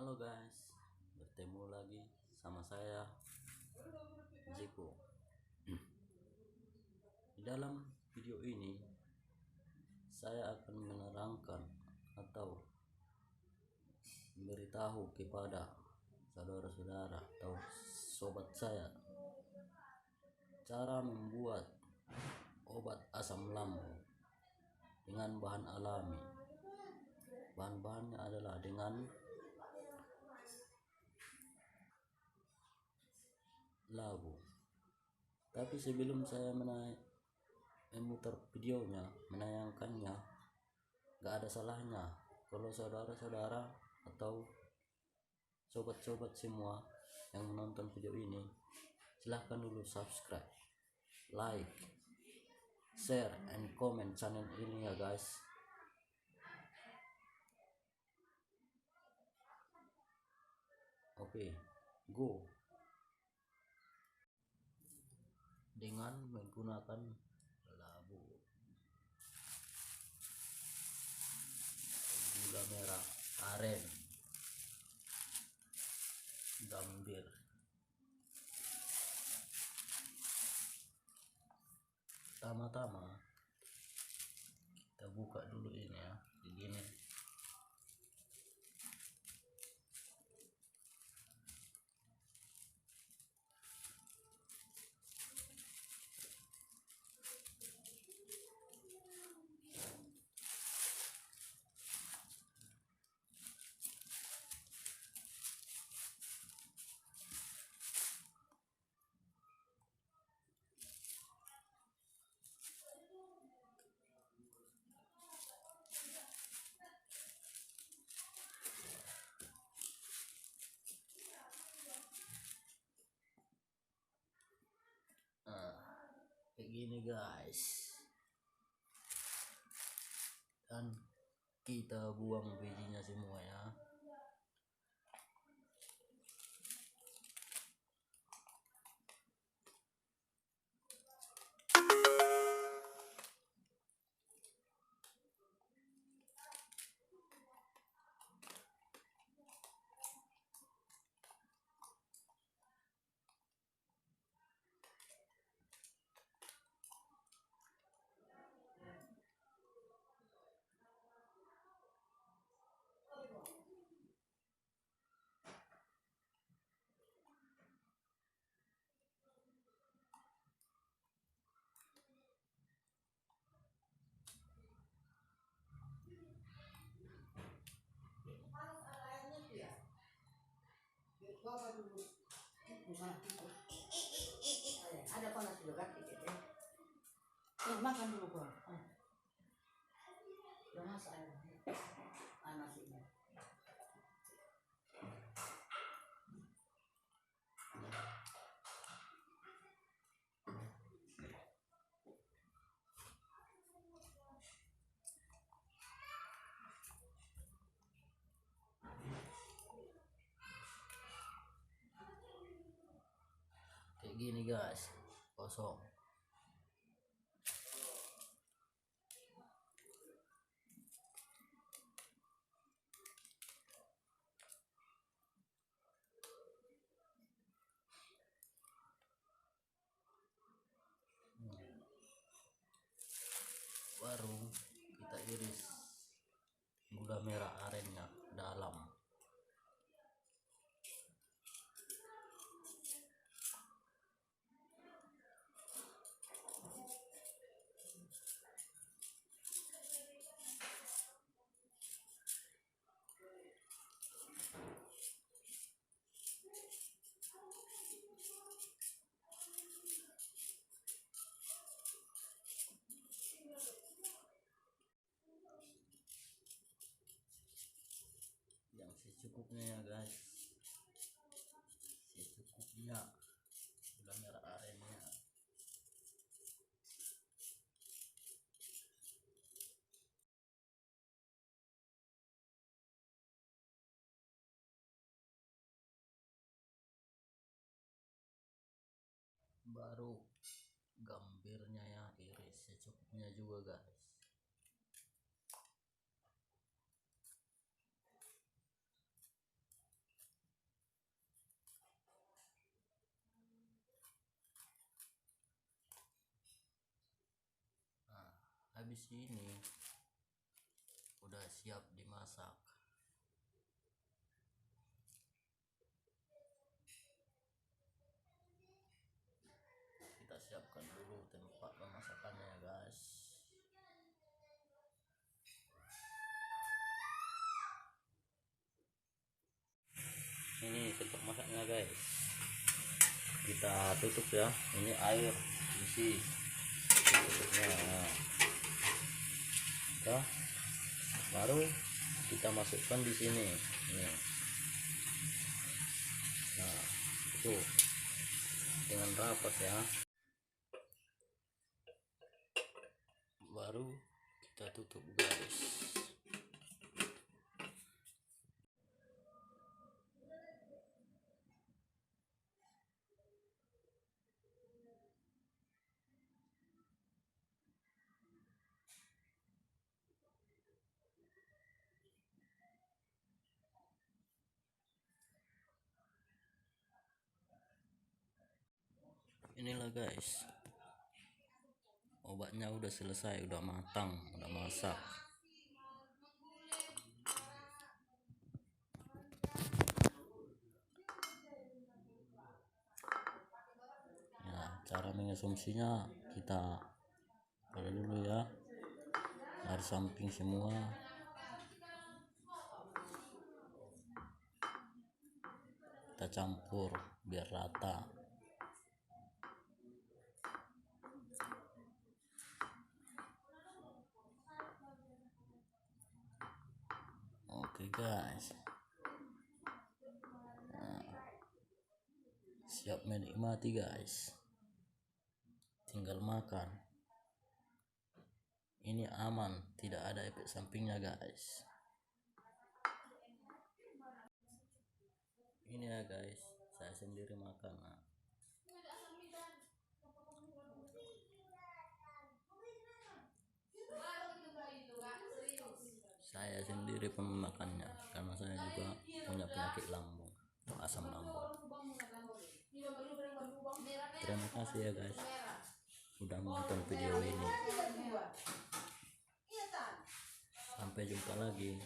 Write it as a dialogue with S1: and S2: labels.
S1: Halo guys, bertemu lagi sama saya Jiko. Di dalam video ini saya akan menerangkan atau memberitahu kepada saudara-saudara atau sobat saya cara membuat obat asam lambung dengan bahan alami. Bahan-bahannya adalah dengan labu. Tapi sebelum saya memutar videonya, menayangkannya, gak ada salahnya kalau saudara-saudara atau sobat-sobat semua yang menonton video ini, silahkan dulu subscribe, like, share, and comment channel ini ya guys. Oke, go. Dengan menggunakan labu, gula merah aren, gambir, pertama-tama kita buka dulu ini ya, begini. Kayak gini guys, dan kita buang bijinya semua ya.
S2: Ada panas juga kan? Makan dulu gua. Udah masak air. Nasinya.
S1: Kayak gini guys, kosong. Baru kita iris gula merah arennya dalam. Yang secukupnya ya guys, secukupnya gula merah arennya. Baru gambirnya ya, iris secukupnya juga guys. habis ini udah siap dimasak. Kita siapkan dulu tempat pemasakannya ya guys. Ini tempat masaknya guys, kita tutup ya. Ini air isi tutupnya. Nah, baru kita masukkan di sini. Nah, itu dengan rapat ya. Baru kita tutup guys. Inilah guys, obatnya udah selesai, udah matang, udah masak. Ya, cara mengonsumsinya kita pada dulu ya, dari samping semua. Kita campur biar rata. Oke guys, nah, siap menikmati guys, tinggal makan. Ini aman, tidak ada efek sampingnya guys. Ini ya guys, saya sendiri makan. Nah, saya sendiri pemakannya karena saya juga punya penyakit lambung, asam lambung. Terima kasih ya guys udah menonton video ini. Sampai jumpa lagi.